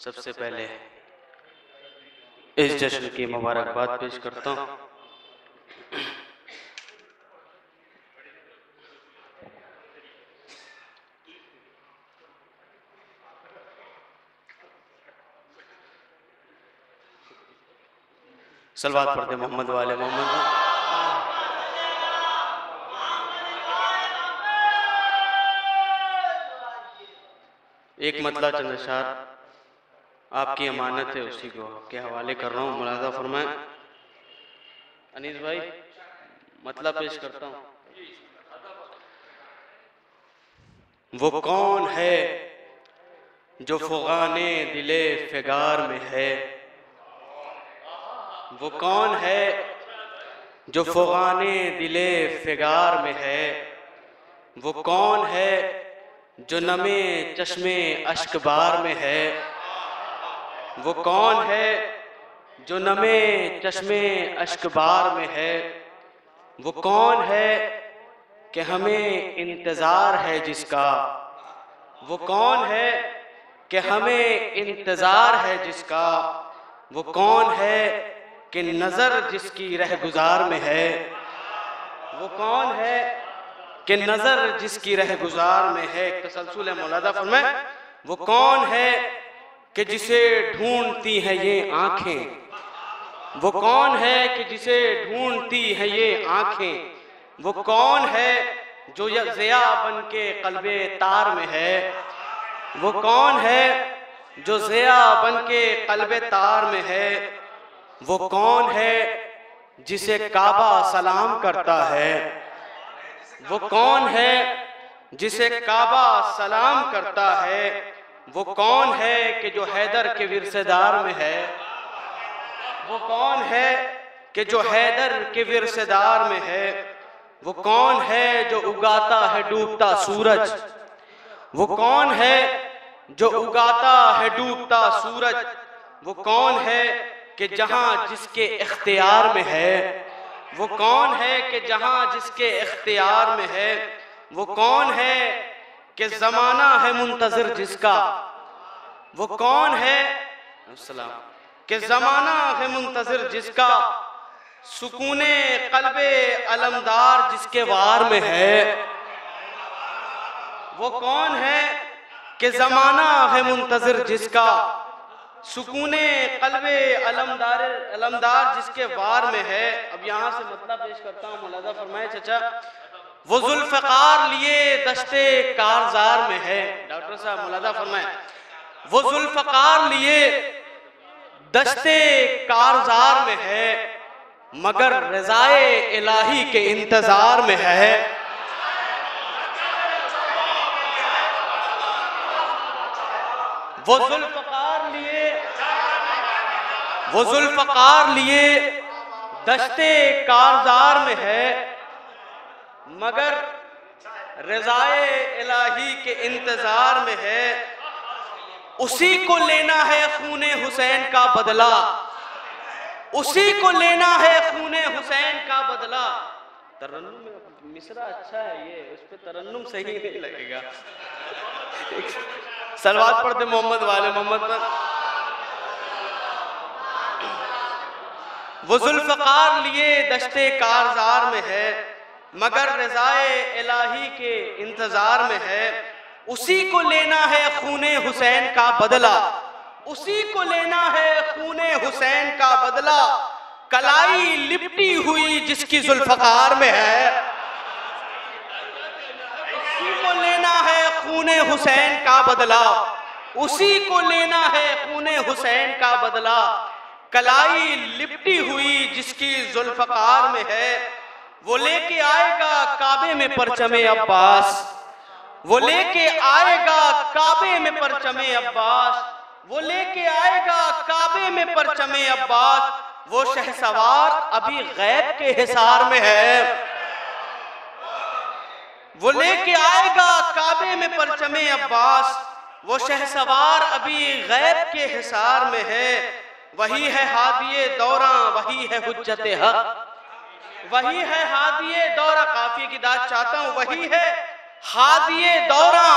सबसे पहले इस जश्न की मुबारकबाद पेश करता हूँ। सलवात पढ़ते मोहम्मद वाले मोहम्मद। एक मतला चंद अशार आपकी अमानत है, उसी को के हवाले कर रहा हूँ। मुलाजा फरमाए। अनीस भाई मतला पेश करता हूँ। वो कौन है जो फुगाने दिले फिगार में है, वो कौन है जो फुगाने दिले फिगार में है, वो कौन है जो नमे चश्मे अश्कबार में है, वो कौन है जो नमे चश्मे अश्कबार में है, वो कौन है कि हमें इंतज़ार है जिसका, वो कौन है कि हमें इंतज़ार है जिसका, वो कौन है कि नज़र जिसकी रहगुजार में है, वो कौन है कि नज़र जिसकी रहगुजार में है। तसलसल है मौलादा फरमाए। वो कौन है कि जिसे ढूंढती हैं ये आँखें, वो कौन है कि जिसे ढूंढती हैं ये आँखें, वो कौन है जो ज़िया बन के क़ल्बे तार में है, वो कौन है जो ज़िया बन के क़ल्बे तार में है, वो कौन है जिसे काबा सलाम करता है, वो कौन है जिसे काबा सलाम करता है, वो कौन है कि जो हैदर के विरसेदार में है, वो कौन है कि जो हैदर के विरसेदार में है, वो कौन है जो उगाता है डूबता सूरज, वो कौन है जो उगाता है डूबता सूरज, वो कौन है कि जहां जिसके इख्तियार में है, वो कौन है कि जहां जिसके इख्तियार में है, वो कौन है कि ज़माना है मुंतज़िर जिसका, वो कौन है कि ज़माना है मुंतज़िर जिसका, सुकूने क़ल्बे अलमदार जिसके वार में है, वो कौन है कि ज़माना है मुंतज़िर जिसका, सुकूने क़ल्बे अलमदार जिसके वार में है। अब यहाँ से मतलब पेश करता हूँ। मुलाज़ा फरमाए चचा। वो ज़ुल्फ़कार लिए दश्ते कारज़ार में है। डॉक्टर साहब मुलाज़ा फरमाए। वो ज़ुल्फ़कार लिए दश्ते कारज़ार में है, मगर रज़ाए इलाही के इंतज़ार में है, वो ज़ुल्फ़कार लिए दश्ते कारज़ार में है, मगर रज़ाए इलाही के इंतज़ार में है। उसी को लेना है खूने हुसैन का बदला, उसी को लेना है खूने हुसैन का बदला। तरन्नुम में मिसरा अच्छा है, ये उस पे तरन्नुम सही नहीं लगेगा। सलवात पढ़ते मोहम्मद वाले मोहम्मद पर। वो ज़ुल्फ़कार लिए दश्ते कारज़ार में है, मगर रज़ाए इलाही के इंतज़ार में है। उसी को लेना है खूने हुसैन का बदला, उसी को लेना है खूने हुसैन का बदला। कलाई लिपटी हुई जिसकी ज़ुल्फ़कार में है, उसी को लेना है खूने हुसैन का बदला, उसी को लेना है खूने हुसैन का बदला। कलाई लिपटी हुई जिसकी ज़ुल्फ़कार में है, वो लेके आएगा काबे में परचमे अब्बास, वो लेके आएगा काबे में परचमे अब्बास, वो लेके आएगा काबे में परचमे अब्बास। वो शहसवार अभी गैब के हिसार में है, वो लेके आएगा काबे में परचमे अब्बास, वो शहसवार अभी गैब के हिसार में है। वही है हादिये दौरा, वही है हुज्जते हक, वही है हादिये दौरा। काफी की दाद चाहता हूं। वही है हादिये दौरा,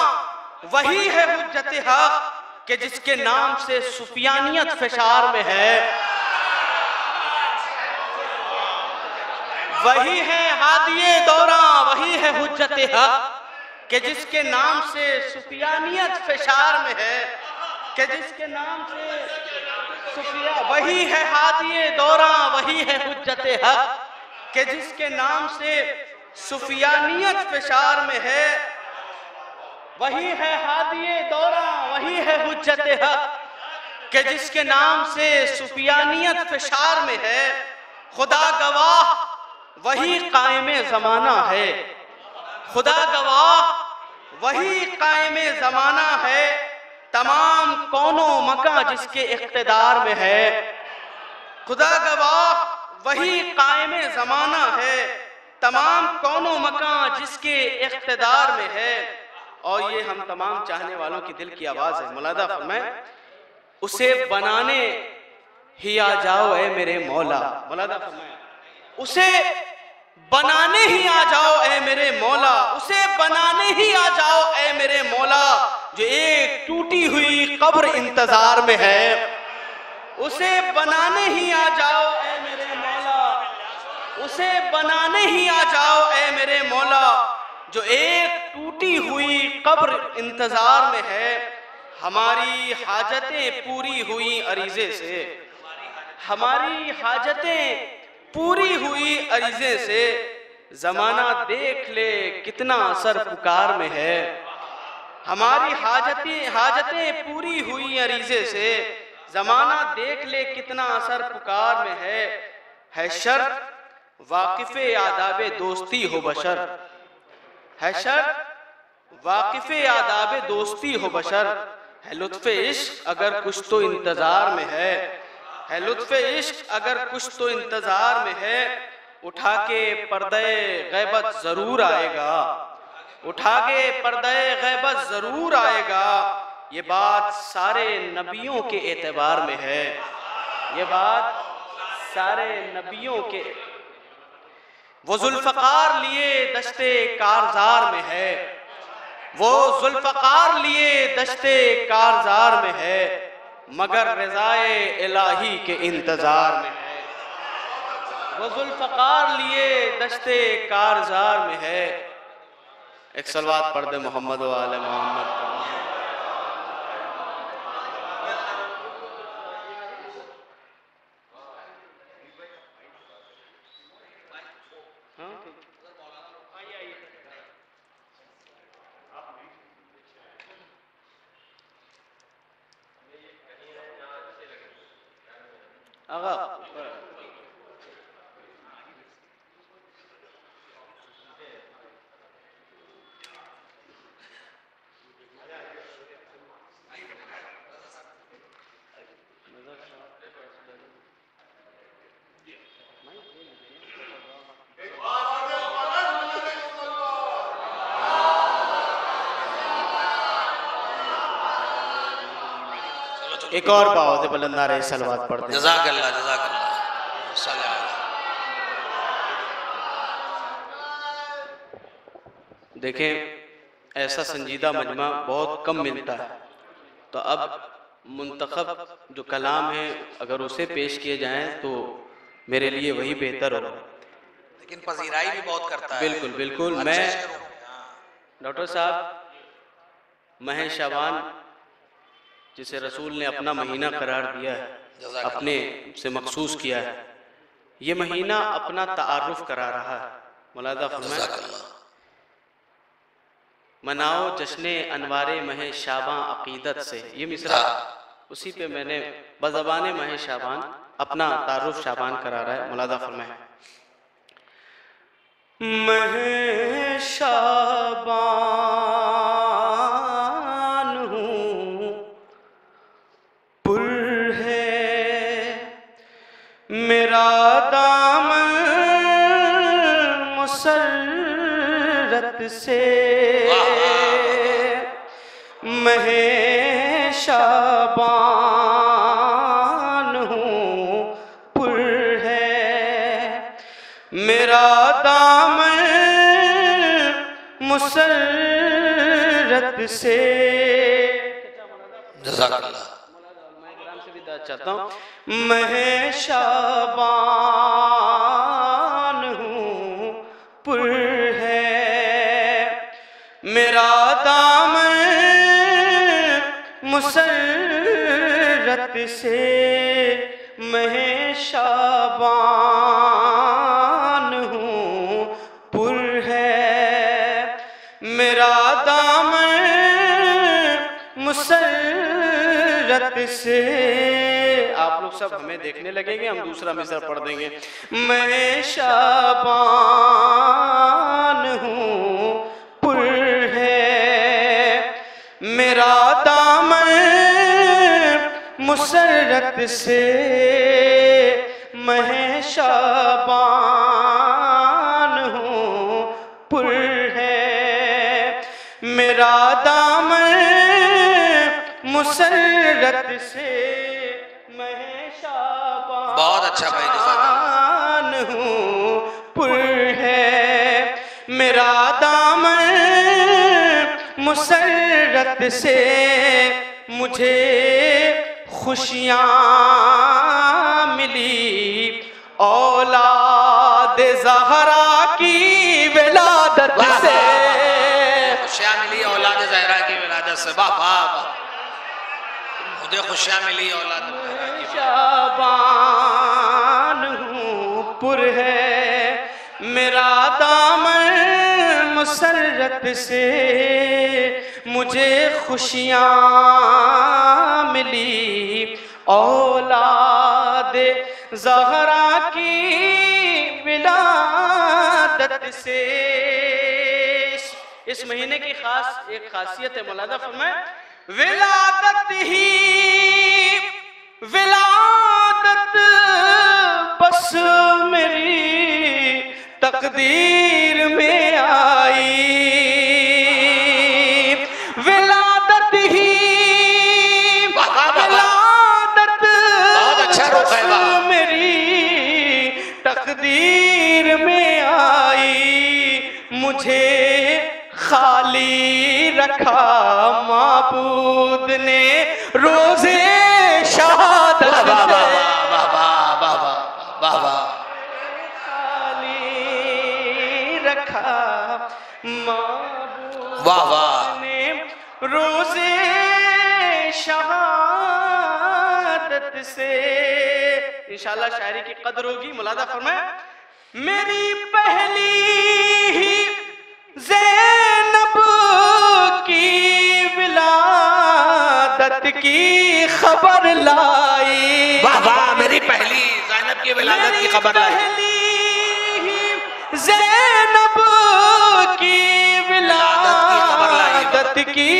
वही है हुज्जते हक, कि जिसके नाम से सुफियानियत फिशार में है। वही है हादिये दौरा, वही है हुज्जत हक, कि जिसके नाम से सुफियानियत फिशार में है, कि जिसके नाम से वही है हादिये दौरा, वही है हुज्जत हक, कि जिसके नाम से सुफियानियत फिशार में है। वही है हादिये दौरा, वही है हुज्जत हक, कि जिसके नाम से सुफियानियत फिशार में है। खुदा गवाह वही कायमे ज़माना है, खुदा गवाह वही कायमे ज़माना है। तमाम कौनो मका जिसके इख्तिदार में है। खुदा गवाह वही कायमे ज़माना है, तमाम कौनो मका जिसके इख्तिदार में है। और ये हम तमाम चाहने वालों की दिल की आवाज़ है। मुलादा फरमाए, उसे बनाने ही आ जाओ ए मेरे मौला। मुलादा फरमाए, उसे बनाने ही आ जाओ ए मेरे मौला, उसे बनाने ही आ जाओ ए मेरे मौला, जो एक टूटी हुई कब्र इंतजार में है। उसे बनाने ही आ जाओ ए मेरे मौला, उसे बनाने ही आ जाओ ए मेरे मौला, जो एक टूटी हुई कब्र इंतजार में है। हमारी हाजतें पूरी हुई अरीज़े से, हमारी हाजतें पूरी हुई अरीज़े से, ज़माना देख ले कितना असर पुकार में है। हमारी हाजतें पूरी हुई अरीज़े से, ज़माना देख ले कितना असर पुकार में है शर्त वाकिफ़े आदाबे दोस्ती हो बशर, है शर्त वाकिफ़े आदाबे दोस्ती हो बशर, है लुत्फ़े इश्क अगर कुछ तो इंतज़ार में है लुत्फ़े इश्क अगर कुछ तो इंतज़ार में है। उठा के पर्दे गैबत ज़रूर आएगा, उठा के पर्दे गैबत ज़रूर आएगा। ये बात सारे नबियों के एतबार में है, ये बात सारे नबियों के। वो जुल्फ़कार लिए दश्ते कारज़ार में है, वो जुल्फ़कार लिए दश्ते कारज़ार में है, मगर रिज़ाए इलाही के इंतज़ार में है। वो जुल्फ़कार लिए दश्ते कारज़ार में है। एक सलवात पढ़ दे मोहम्मद व आले मोहम्मद। एक और पाओ से बुलंद नारे सलवात पढ़ते हैं। जज़ाकल्लाह जज़ाकल्लाह। देखें, ऐसा संजीदा मजमा बहुत कम मिलता है, तो अब मुंतखब जो कलाम है अगर उसे पेश किए जाएं तो मेरे लिए वही बेहतर होगा। लेकिन पजीराई भी बहुत करता है। बिल्कुल बिल्कुल। मैं डॉक्टर साहब, माह शाबान जिसे रसूल ने अपना महीना करार दिया है, अपने से मखसूस किया है, ये महीना अपना तारुफ करा रहा है। मुलादा फरमाए, मनाओ जश्ने अनवारे माह शाबान अकीदत से। ये मिसरा उसी पे मैंने बज़बाने माह शाबान अपना तारुफ शाबान करा रहा है। मुलादा फरमाए, माह शाबान हूँ पुर है मेरा दामन मुसर्रत से, माह शाबान हूँ पुर है मेरा दामन मुसर्रत से। जज़ाकल्लाह। से भी दाद चाहता हूँ। मैं शाबान हूँ पुर है मेरा दामन मुसर्रत से, मैं शाबान हूँ पुर है मेरा दामन मुसर्रत से। आप लोग सब हमें देखने लगेंगे, हम दूसरा मिसर पढ़ देंगे। मैं शाबान हूँ पुर है मेरा दामन मुसर्रत से, मैं शाबान हूँ पुर है मेरा दामन मुसर्रत से, मैं शाबान बहुत अच्छा भाई, जज़ाकल्लाह। हूँ पुर है मेरा दामन मुसर्रत से। मुझे खुशियाँ मिली औलाद ज़हरा की विलादत से, खुशियाँ मिली औलाद ज़हरा की विलादत से। वाह वाह वाह, मुझे खुशियाँ मिली औलाद ज़हरा की। शाबान हूँ पुर है मेरा दामन मुसर्रत से, मुझे खुशियाँ मिली औलाद ज़हरा की विलादत से। इस महीने की खास एक खासियत है, मुलादा फरमाए, विलादत ही विलादत बस मेरी तकदीर में आई, विलादत ही विलादत बस मेरी तकदीर में आई, मुझे खाली रखा माबूद ने रोज़े शहादत से, खाली रखा माबूद ने रोज़े शहादत से। इंशाअल्लाह शायरी की कदर होगी। मुलादा फरमाए, मेरी पहली ही ज़ैनब की विलादत की खबर लाई। वाह वाह, मेरी पहली ज़ैनब की विलादत की खबर लाई। ज़ैनब की विलादत की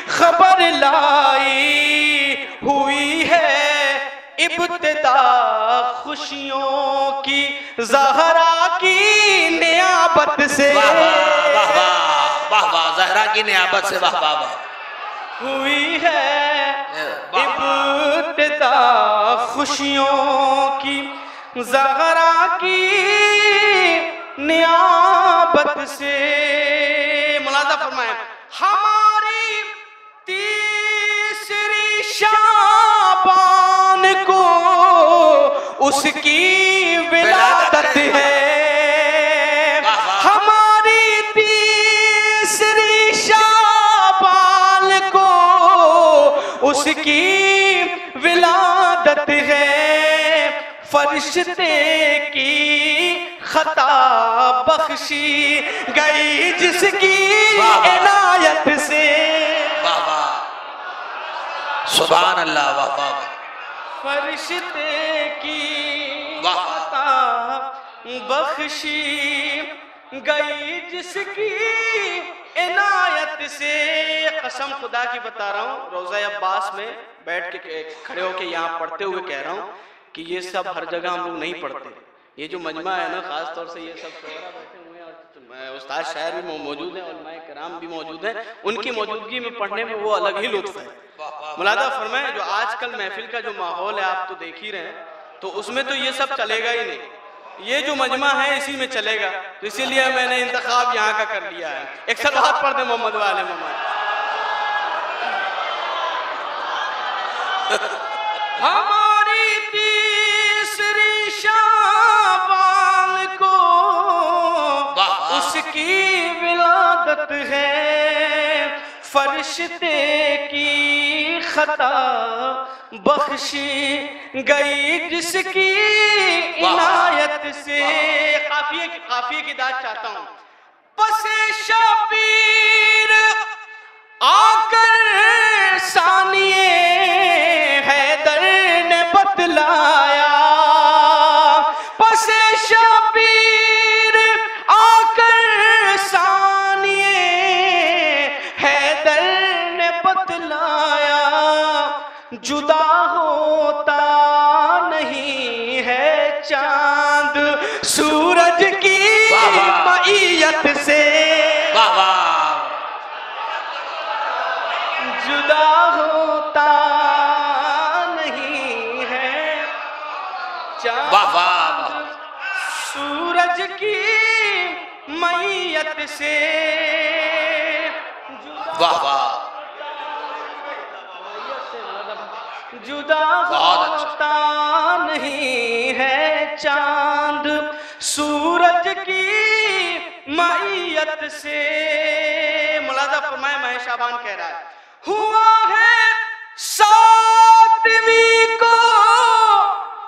खबर लाई, हुई है इब्तिदा खुशियों की ज़हरा की नियाबत से। वाह वाह वाह वाह, ज़हरा की नियाबत से। वाह वाह वाह, हुई है इब्तिदा खुशियों की ज़हरा की नियाबत से। मुलादा फरमाए, हमारी तीसरी शाबान को उसकी विलादत है, हमारी तीसरी शाबान को उसकी विलादत है, फरिश्ते की खता बख्शी गई जिसकी इनायत से। सुभान अल्लाह, वाह वाह, फरिश्ते की खता बख्शी गई जिसकी इनायत से। कसम खुदा की बता रहा हूँ, रोज़ा अब्बास में बैठ के खड़े होके यहाँ पढ़ते हुए कह रहा हूँ कि ये सब हर जगह हम लोग नहीं पढ़ते। ये जो मजमा है ना, खास तौर से ये सब शोरा बैठे हुए हैं, और उस्ताद शायर भी मौजूद हैं, उलमाए किराम भी मौजूद हैं, उनकी मौजूदगी में पढ़ने में वो अलग ही लुत्फ है। मुलादा फरमाए, जो आजकल महफिल का जो माहौल है आप तो देख ही रहे हैं, तो उसमें तो ये सब चलेगा ही नहीं। ये जो मजमा है इसी में चलेगा, तो इसीलिए मैंने इंतखाब यहाँ का कर लिया है। एक सलवात पढ़ दे मोहम्मद वाले मोहम्मद। हमारी तीसरी शाबान को उसकी विलादत है, फरिश्ते की खता बख्शी गई जिसकी इनायत से। काफिये की दाद चाहता हूं। पसे शबीर आकर सानिए हैदर ने बतलाया, पसे शबीर आकर सानिए हैदर ने बतलाया, जुदा होता नहीं है चांद सूरज की मईयत से, जुदा होता नहीं है चांद सूरज की मईयत से, जुदा होता नहीं है चांद सूरज की मईयत से। मुलाजा फरमाए महे शाबान कह रहा है, हुआ है सातवीं को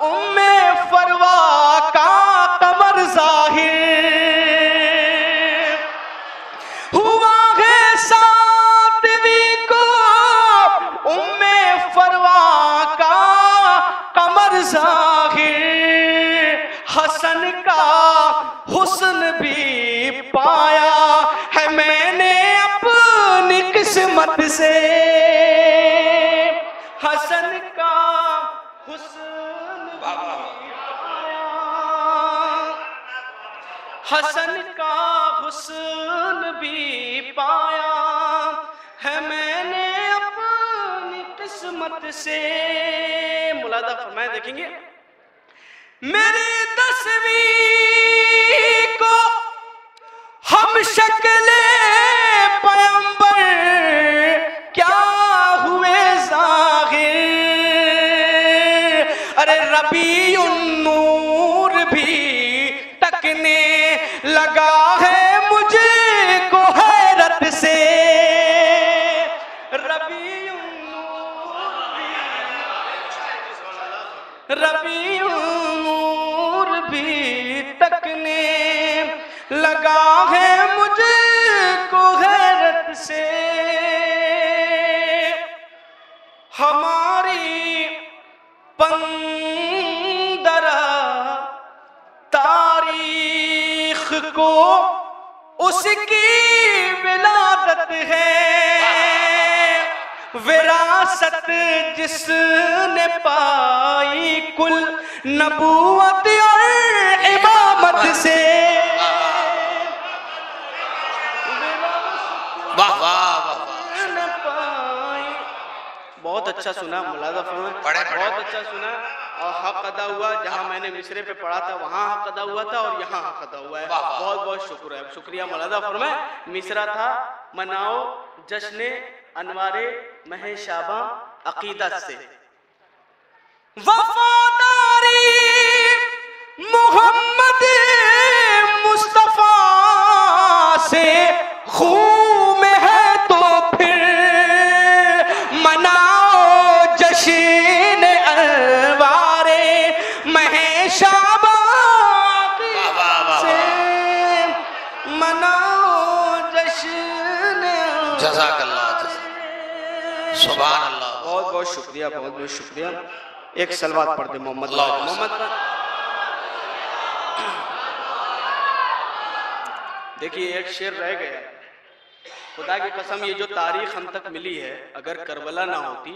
उम्मे फरवा का कमर ज़ाहिर, हुआ है सातवीं को उम्मे फरवा का कमर ज़ाहिर, हसन का हुस्न भी पाया है मैंने अपनी किस्मत से, हसन का हुस्न भी पाया, हसन का हुस्न भी पाया है मैंने अपनी किस्मत से। मुलादा फरमाए देखेंगे, मेरी 10वीं को हम शक्ले पैगंबर क्या हुए ज़ाहिर, अरे रबीउन नूर भी तकने लगा है मुझे को हैरत से, रबीउन नूर भी तकने लगा है मुझे को हैरत से। हमारी 15 तारीख को उसकी विलादत है, विरासत जिसने पाई कुल नबूवत और इमामत से। बहुत अच्छा सुना मुलाजा फरमाए, बहुत अच्छा सुना और हक अदा हुआ। जहाँ मैंने मिसरे पे पढ़ा था वहाँ हक अदा हुआ था और यहाँ हक अदा हुआ है। बहुत बहुत शुक्रिया मुलाजा फरमाए। मिसरा था, मनाओ जश्ने अनवारे महे शाबा अकीदत से, वफादारी मोहम्मद मुस्तफा से खून में है तो फिर मनाओ जश्न अनवारे महे शाबा से, मनाओ जश्न। जज़ाकल्लाह, सुभान अल्लाह। बहुत बहुत शुक्रिया, बहुत बहुत शुक्रिया। एक सलवात पढ़ दे मोहम्मद मोहम्मद। देखिए एक शेर रह गया, खुदा की कसम ये जो तारीख हम तक मिली है, अगर करबला ना होती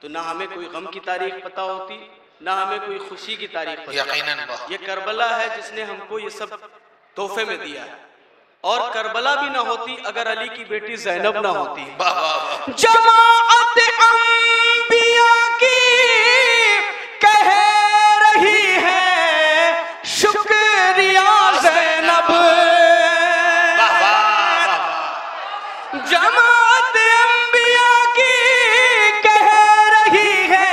तो ना हमें कोई गम की तारीख पता होती, ना हमें कोई खुशी की तारीख पता। यकीनन ये करबला है जिसने हमको ये सब तोहफे में दिया है। और करबला भी ना होती अगर अली की बेटी ज़ैनब ना होती। जमाअत अंबिया की कह रही है शुक्रिया ज़ैनब, जमाअत अंबिया की कह रही है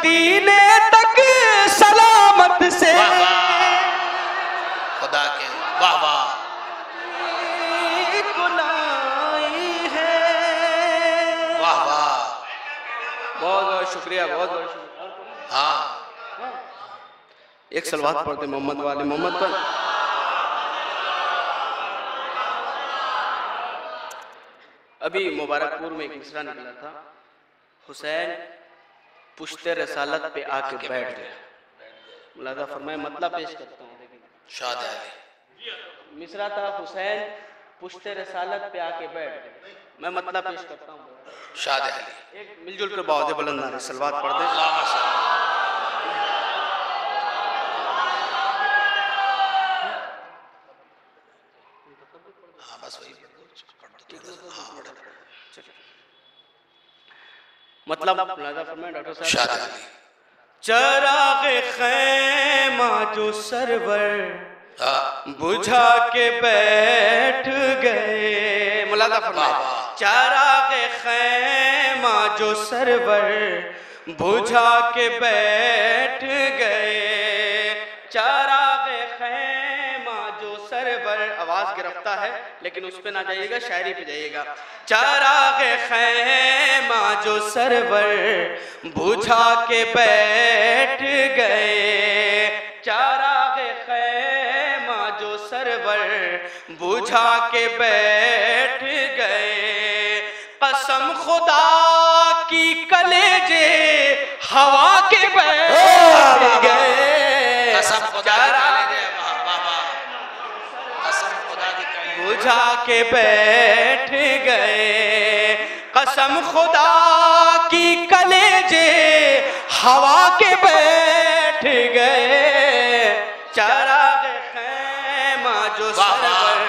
मदीने तक सलामत से खुदा के वाह वाह कुलाई है। वाह वाह बहुत बहुत शुक्रिया, बहुत बहुत शुक्रिया। हाँ एक सलवात पढ़ते मोहम्मद वाले मोहम्मद पर। अभी मुबारकपुर में एक मिसरा निकला था, हुसैन पुश्ते रसालत पे आके बैठ गया। मुलाजा फरमाए, मतलब पेश करता हूँ, शाद है मिसरा था हुसैन पुश्ते रसालत पे आके बैठ गए। मैं मतलब पेश करता हूँ, शाद है एक मिलजुल कर बहुत बुलंद नारे सलवात पढ़ दे। हाँ बस वही मतलब मुलाजा फरमाए डॉक्टर साहब, शाद है चराग़ ख़ैमा जो सरवर बुझा के बैठ गए। मुलाजा फरमाए, चराग़ ख़ैमा जो सरवर बुझा के बैठ गए। चराग़ ख़ैमा जो सरवर, आवाज गिरफ्ता है लेकिन उस पे ना जाइएगा, शायरी पे जाइएगा। चराग़ ख़ैमा जो सरवर बुझा के बैठ गए। चराग़ ख़ैमा जो सरवर बुझा के बैठ गए। कसम खुदा की कलेजे हवा के बैठ गए। कसम खुदा बुझा के बैठ गए। कसम खुदा की कलेजे हवा के बैठ गए। चराग़ ख़ैमा जो सरवर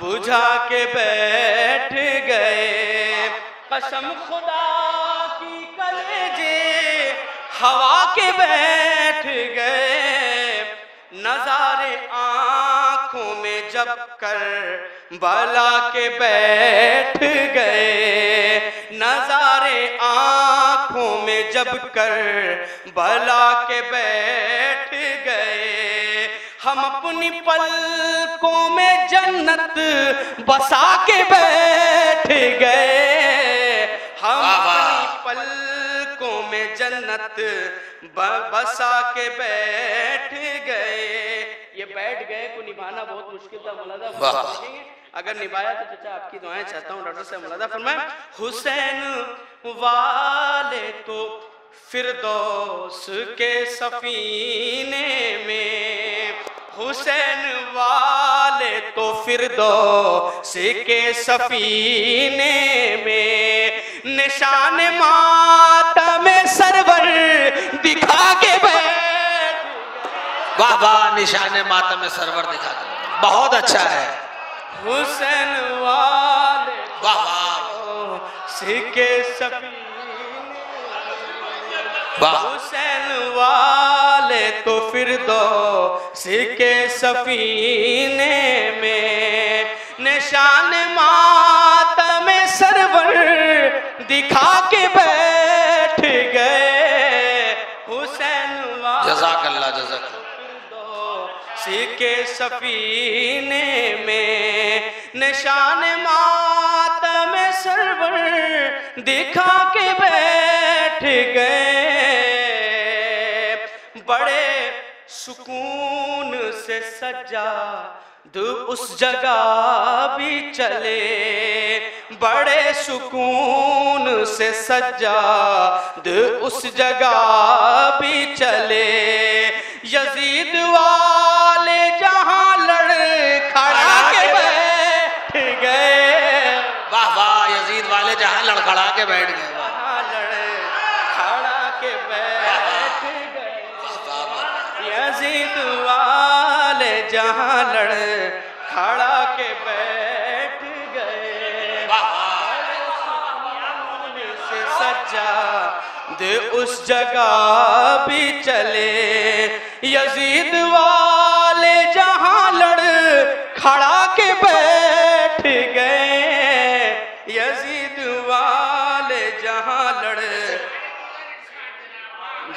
बुझा के बैठ गए। कसम खुदा की कलेजे हवा के बैठ गए। नज़ारे आँखों में जब कर बला के बैठ गए। नज़ारे आँखों में जब कर बला के बैठ गए। हम अपनी पलकों में जन्नत बसा के बैठ गए। हम अपनी पलकों में जन्नत बसा के बैठ गए। ये बैठ गए को निभाना बहुत मुश्किल था मुलाजा, देखेंगे अगर निभाया तो चाचा आपकी दुआएं चाहता हूँ डॉक्टर साहब। मुलाजा फरमाए, हुसैन वाले तो फिरदौस के सफीने में। हुसैन वाले तो फिरदौस के सफीने में। निशान मातम सरवर दिखा के बैठ। वाह वाह, निशान मातम सरवर दिखा के बहुत अच्छा है। हुसैन वाले वाह वाह सिके सफीने। वाह हुसैन वाले तो फिरदौस के सफीने में। निशान मातम सरवर दिखा के बैठ गए। हुसैन वाले जज़ाकल्लाह जज़ाकल्लाह के सफीने में। निशान मातम सरवर दिखा के बैठ गए। बड़े सुकून से सजा उस जगह भी चले। बड़े सुकून से सज्जाद उस जगह भी चले। यजीद वाले जहां लड़ खड़ा के बैठ गए। वाह वाह, यजीद वाले जहां लड़खड़ा के बैठ गए। लड़ खड़ा के बैठ गए। यजीद वाले जहां लड़ खड़ा के बैठ गए। से सज्जाद उस जगह भी चले। यजीद वाले जहां लड़ खड़ा के बैठ गए। यजीद वाले जहां लड़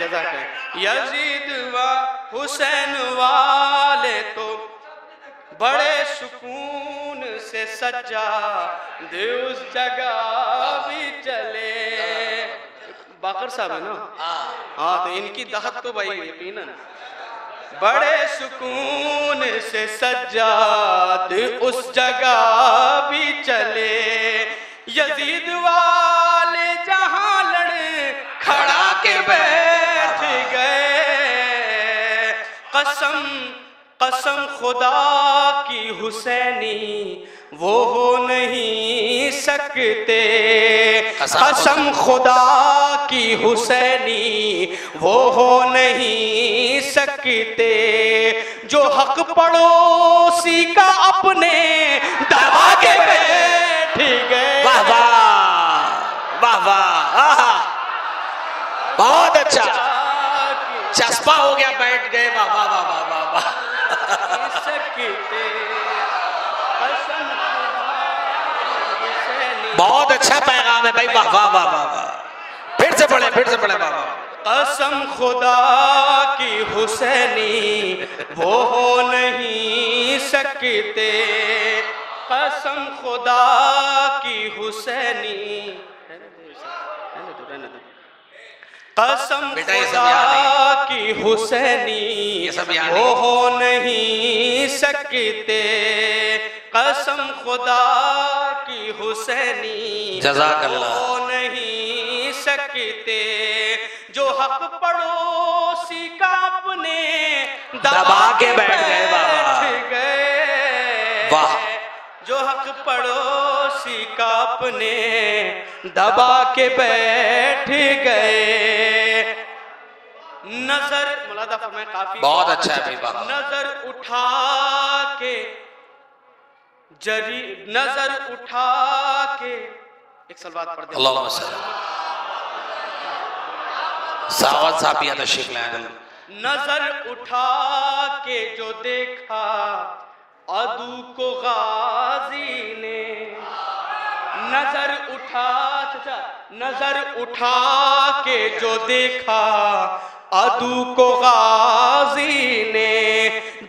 यजीद व हुसैन वाले तो बड़े सुकून से सज्जाद उस जगह भी चले। बाकर साहब है ना? हाँ, तो इनकी दहत तो भाई यकीनन। बड़े सुकून से सज्जाद उस जगह भी चले, यजीद वाले जहां लड़ खड़ा के बैठ गए। कसम कसम खुदा की हुसैनी वो हो नहीं सकते। कसम खुदा की हुसैनी वो हो नहीं सकते। जो हक पड़ोसी का अपने दबा के बैठ गए। वाह वाह वाह वाह, बहुत अच्छा, चस्पा हो गया, बैठ गए। वाह वाह वाह वाह वाह वाह। बहुत अच्छा पैगाम है भाई। वाह वाह वाह वाह वाह। फिर से पढ़े बाबा। कसम खुदा की हुसैनी वो हो नहीं सकते। कसम खुदा की हुसैनी, कसम खुदा की हुसैनी वो हो नहीं सकते। कसम खुदा की हुसैनी जज़ाकल्लाह हो नहीं सकते। जो हक पड़ोसी का अपने दबा के बैठ गए। वाह, जो हक पड़ोसी का अपने दबा के बैठ गए। नजर मुलादा फरमाए, काफी बहुत अच्छा है भाई बाबा। नजर उठा के नजर उठा के एक सलवात पढ़ दे। अल्लाहुम्मा सल्ली सावत साहब तशरीफ लाए। नजर उठा के जो देखा अदू को गाजी ने, नजर उठा के जो देखा अदू को गाजी ने।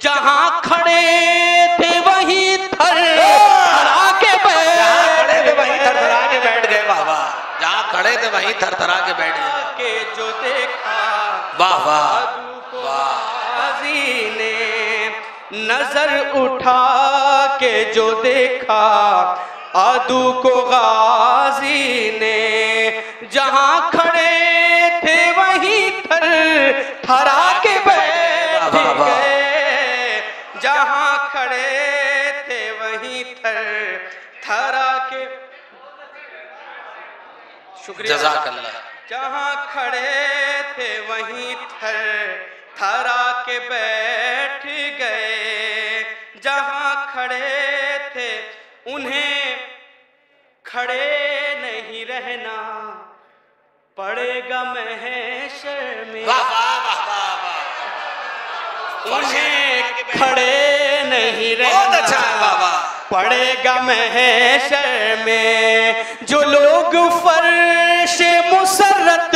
जहां खड़े थे वहीं थरथरा के बैठ गए। बाबा, जहां खड़े थे वहीं थरथरा के बैठ गए। के जो देखा वाह वाह अदू को गाजी ने। नजर उठा के जो देखा अदू को गाजी ने। जहां खड़े थे वहीं थरथरा के बैठ गए। जहां खड़े थे वहीं थरथरा के, शुक्रिया जज़ाकल्लाह। जहां खड़े थे वहीं थरथरा के बैठ गए। जहां खड़े थे उन्हें खड़े नहीं रहना पड़ेगा महशर में। उन्हें खड़े नहीं रहना पड़ेगा महशर में। जो लोग फर्श मुसर्रत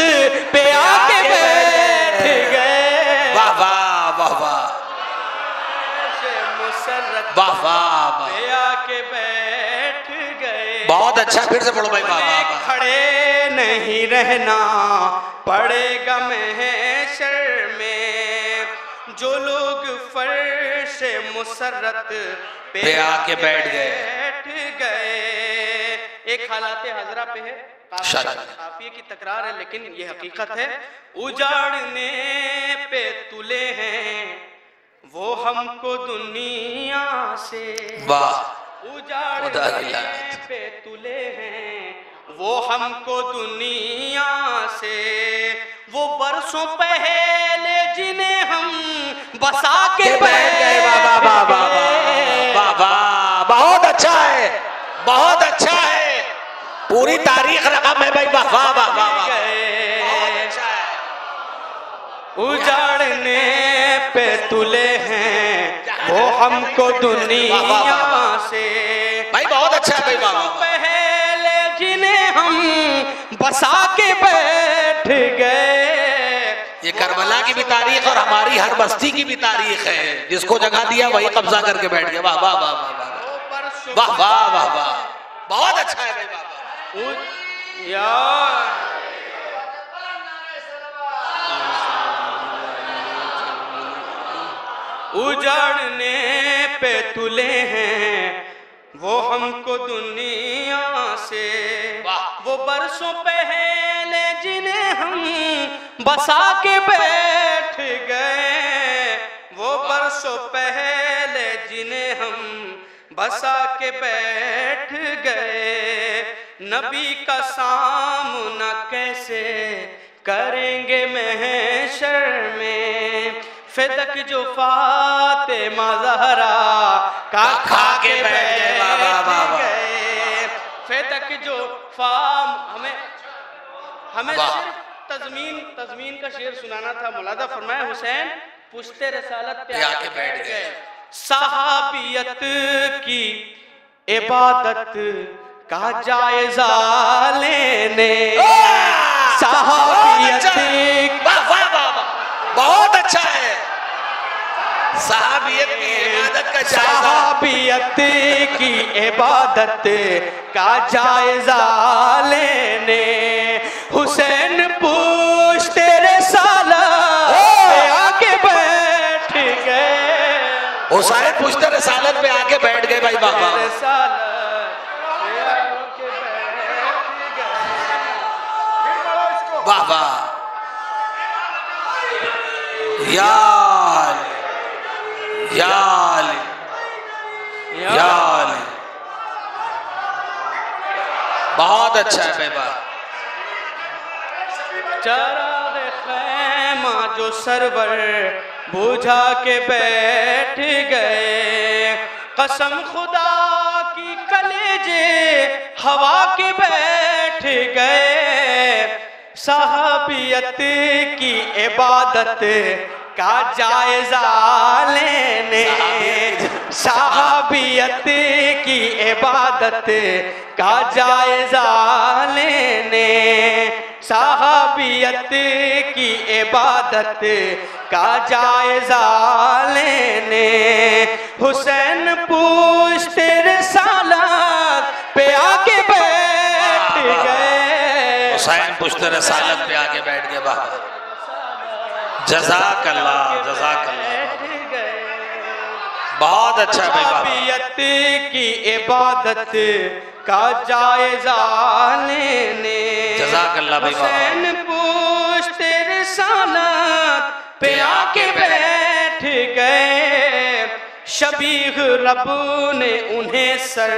पे आके बैठ गए। वाह वाह वाह वाह, मुसर्रत वाह वाह, पे आके बैठ गए। बहुत अच्छा, फिर से पढ़ो भाई। वाह, खड़े नहीं रहना पड़ेगा महशर में। जो लोग फर्श मुसर्रत पे आके बैठ गए। एक हालात हजरा पे है, काफिये की तकरार है लेकिन ये हकीकत है। उजाड़ने पे तुले हैं वो हमको दुनिया से। वाह, उजाड़ने पे तुले हैं वो हमको दुनिया से। वो बरसों पहले जिन्हें हम बसा के बैठ गए। बहुत अच्छा है, बहुत अच्छा है। पूरी तारीख रकम है भाई। वाह वाह वाह वाह, उजाड़ने पे तुले हैं वो हमको दुनिया से। भाई बहुत अच्छा है भाई। वाह, पहले जिन्हें हम बसा के बैठ गए। ये भी तारीख और हमारी हर बस्ती की भी तारीख है। जिसको जगह दिया वही कब्जा करके बैठ गया। वाह वाह वाह वाह वाह वाह वाह वाह वाह, बहुत अच्छा है भाई बाबा। उजाड़ने पे तुले हैं वो हमको दुनिया से, वो बरसों पहले जिन्हें हम बसा के बैठ गए, वो बरसों पहले जिन्हें हम बसा के बैठ गए। नबी का सामना कैसे करेंगे महशर में, फिदक जो फातिमा ज़हरा का खा के बैठ गए। फिदक जो हमें सिर्फ तज़मीन का शेर सुनाना था। मुलादा फरमाया हुसैन पुश्ते रसालत पे आके बैठ गए। सहाबियत की इबादत का जायजा लेने, सहाबियत बहुत अच्छा है। सहाबियत की इबादत का जायजा, सहाबियत की इबादत का जायजा लेने, हुसैन पूछ तेरे सालत पे आके बैठ गए। हुसैन पूछते रसालत पे आके बैठ गए भाई बाबा। वाह वाह, यार यार यार, बहुत अच्छा है बेबा। चराग खैमा जो सरवर बुझा के बैठ गए, कसम खुदा की कलेजे हवा के बैठ गए। सहाबियत की इबादत का जायजा लेने, सहाबियत की इबादत का जायजा लेने, सहाबियत की इबादत का जायजा लेने, हुसैन पूछ तेरे सालत पे आके बैठ गए। हुसैन पुश्ते रसालत पे आके बैठ गए। वाह, जज़ाकल्लाह जज़ाकल्लाह, बहुत अच्छा भाई। सहाबियत की इबादत का जायजा लेने, जज़ाकल्लाह भाई। हुसैन पूछ तेरे सालत पे आके बैठ गए। शबीह रब ने उन्हें सर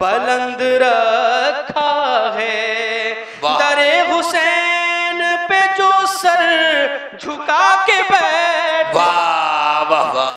बुलंद रखा है, दरे हुसैन पे जो सर झुका के बैठ। वाह वाह वाह।